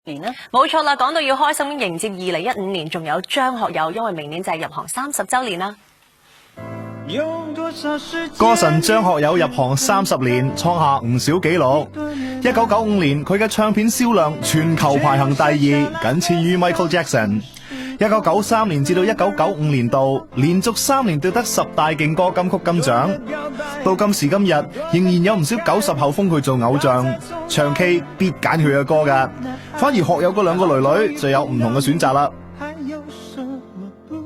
年啦，冇錯啦！講到要開心迎接2015年，仲有張學友，因為明年就係入行30週年啦。歌神張學友入行30年，創下唔少紀錄。1995年佢嘅唱片銷量全球排行第2，僅次於 Michael Jackson。1993年至到1995年度，連續3年奪得10大勁歌金曲金獎。到今時今日，仍然有唔少90後封佢做偶像，唱 K 必揀佢嘅歌㗎。反而學友嗰兩個女女就有唔同嘅選擇啦。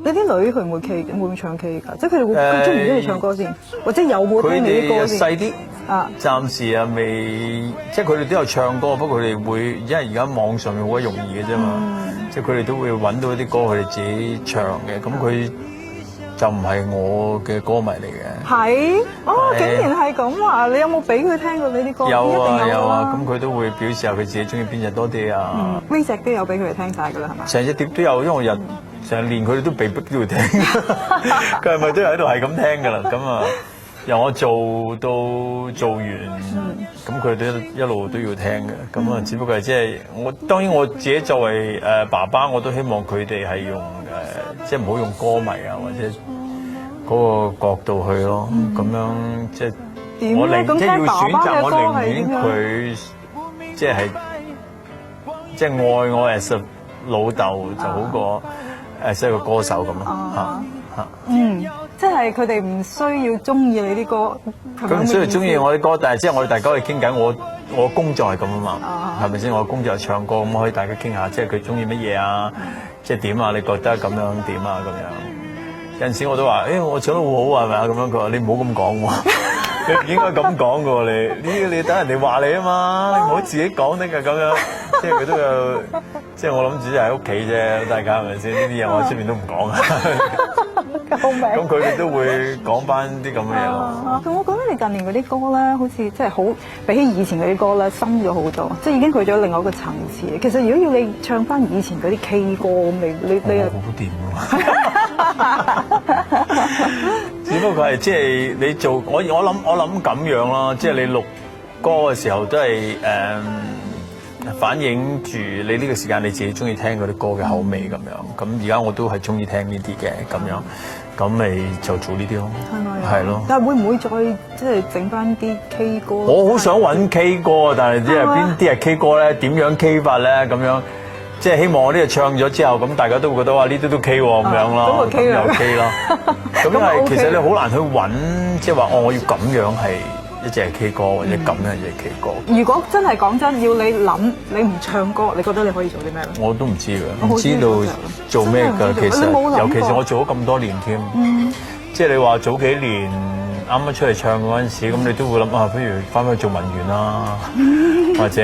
你啲女佢唔會 K， 會唔會唱 K 㗎？即係佢哋會中唔中意唱歌先，或者有冇聽你啲歌先？佢哋細啲啊，暫時啊未，即係佢哋都有唱歌，不過佢哋會，因為而家網上面好鬼容易嘅啫嘛，即係佢哋都會揾到一啲歌佢哋自己唱嘅，咁佢就唔係我嘅歌迷嚟嘅。係哦，竟然係咁啊！你有冇俾佢聽過你啲歌？有啊有啊，咁佢都會表示下佢自己中意邊隻多啲啊。呢隻都有俾佢哋聽晒㗎啦，係咪？成隻碟都有，因為我成年佢哋都被逼都要聽，佢係咪都喺度係咁聽㗎啦？咁啊，由我做到做完，咁佢哋都一路都要聽嘅。咁啊，只不過係即係我當然我自己作為爸爸，我都希望佢哋係用即係唔好用歌迷啊或者嗰個角度去咯。咁樣即係我寧即係要選擇，我寧願佢即係愛我 as a 老豆就好過即係個歌手咁咯嚇。即係佢哋唔需要中意你啲歌，佢唔需要中意我啲歌，但係即係我哋大家可以傾偈。我工作係咁啊嘛，係咪先？我工作係唱歌，咁可以大家傾下，即係佢中意乜嘢啊，即係點啊？你覺得咁樣點啊？咁樣有陣時我都話，我唱得好好啊，係咪啊？咁樣佢話你唔好咁講喎，你唔應該咁講嘅喎，你等人哋話你啊嘛，你唔好自己講得㗎咁樣。即係佢都有，即係我諗住就喺屋企啫，大家係咪先？呢啲嘢我喺出面都唔講啊。救命！咁佢哋都會講翻啲咁嘅嘢咯。我覺得你近年嗰啲歌咧，好似即係好比起以前嗰啲歌咧，深咗好多，即係已經去咗另外一個層次。其實如果要你唱翻以前嗰啲 K 歌咁，你又好掂喎。只不過係即係你做我諗咁樣啦，即係你錄歌嘅時候都係反映住你呢個時間你自己中意聽嗰啲歌嘅口味咁樣，咁而家我都係中意聽呢啲嘅咁樣，咁咪就做呢啲咯，係咯。但係會唔會再即係整翻啲 K 歌？我好想揾 K 歌，但係即係邊啲係 K 歌咧？點樣 K 法咧？咁樣即係希望我呢個唱咗之後，咁大家都會覺得話呢啲都 K 喎咁樣咯，咁又 K 咯。咁因為其實你好難去揾，即係話我要咁樣係。一隻係 K 歌或者咁樣嘅 K 歌。如果真係講真，要你諗，你唔唱歌，你覺得你可以做啲咩咧？我都唔知㗎，唔知道做咩㗎。其實尤其是我做咗咁多年添，即係你話早幾年啱啱出嚟唱嗰陣時，咁你都會諗啊，不如翻去做文員啦，或者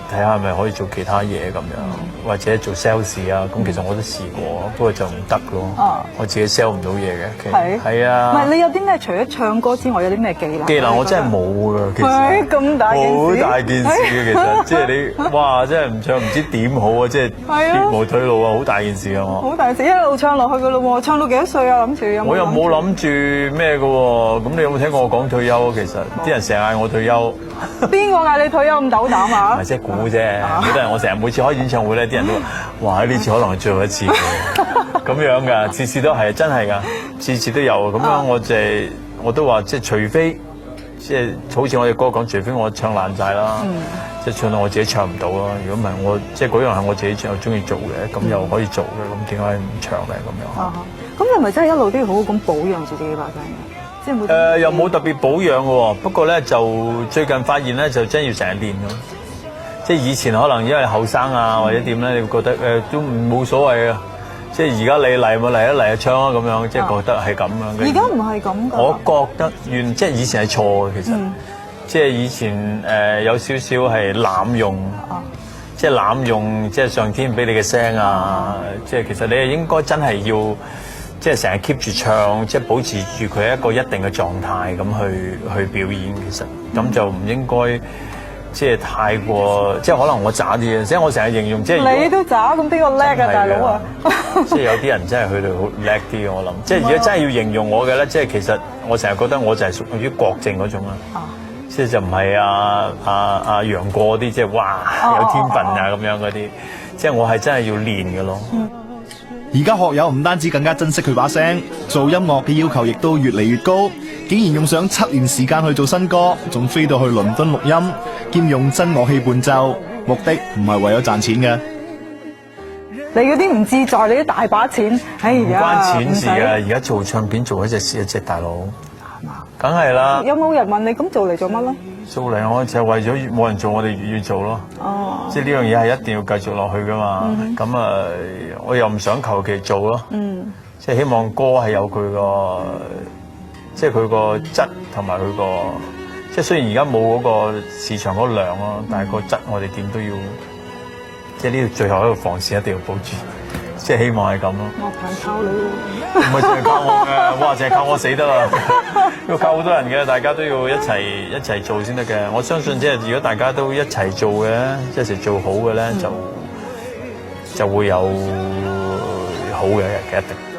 睇下係咪可以做其他嘢咁樣，或者做 sales 啊。咁其實我都試過，不過就唔得咯。我自己 sell 唔到嘢嘅。係啊。唔係你有啲咩？除咗唱歌之外，有啲咩技能？技能我真係冇㗎，其實。咁大件事。好大件事嘅其實，即係你哇，真係唔唱唔知點好啊！即係別無退路啊，好大件事啊我。好大件事，一路唱落去㗎咯喎，唱到幾多歲啊？諗住有冇？我又冇諗住咩㗎喎，咁你有冇聽過我講退休？其實啲人成日嗌我退休。邊個嗌你退休咁斗膽啊？唔係即係估啫，好多人我成日每次開演唱會咧，啲人都話：哇！呢次可能係最後一次咁樣㗎，次次都係真係㗎，次次都有咁樣。我都話即係除非即係好似我哋歌講，除非我唱爛晒啦，即係唱到我自己唱唔到啦。如果唔係我即係嗰樣係我自己又中意做嘅，咁又可以做嘅，咁點解唔唱咧？咁樣。咁你咪真係一路都要好好咁保養自己把聲嘅？又冇特別保養嘅喎，不過咧就最近發現咧就真要成日練咯。即係以前可能因為後生啊或者點咧，你會覺得都冇所謂啊。即係而家你嚟咪嚟一嚟唱啊咁樣，即係覺得係咁樣嘅。而家唔係咁㗎。我覺得即係以前係錯嘅，其實。即係以前有少少係濫用，即係濫用即係上天俾你嘅聲啊！即係其實你係應該真係要。即係成日 keep 住唱，即係保持住佢一個一定嘅狀態咁去表演，其實咁就唔應該即係太過，即係可能我渣啲嘅，即係我成日形容即係你都渣，咁邊個叻啊大佬啊？即係有啲人真係佢哋好叻啲嘅，我諗。即係如果真係要形容我嘅咧，即係其實我成日覺得我就係屬於郭靖嗰種啦。即係就唔係阿楊過啲，即係哇有天分啊咁樣嗰啲，即係我係真係要練嘅咯。而家學友唔單止更加珍惜佢把聲，做音樂嘅要求亦都越嚟越高，竟然用上7年時間去做新歌，仲飛到去倫敦錄音，兼用真樂器伴奏，目的唔係為咗賺錢嘅。你嗰啲唔自在，你都大把錢，哎呀，唔關錢事啊！而家做唱片做一隻蝕一隻，大佬係嘛？梗係啦。有冇人問你咁做嚟做乜咧？做嚟我就係為咗冇人做，我哋粵語做咯。哦，即係呢樣嘢係一定要繼續落去噶嘛。咁我又唔想求其做咯。即係希望歌係有佢個，即係佢個質同埋佢個，即係雖然而家冇嗰個市場嗰個量咯，但係個質我哋點都要。即係呢度最後一個防線一定要保住，即係希望係咁咯。樂壇靠你喎，唔係淨係靠我嘅，哇！淨係靠我死得啦，要靠好多人嘅，大家都要一齊做先得嘅。我相信即係如果大家都一齊做嘅，一齊做好嘅咧，就會有好嘅一日嘅一定。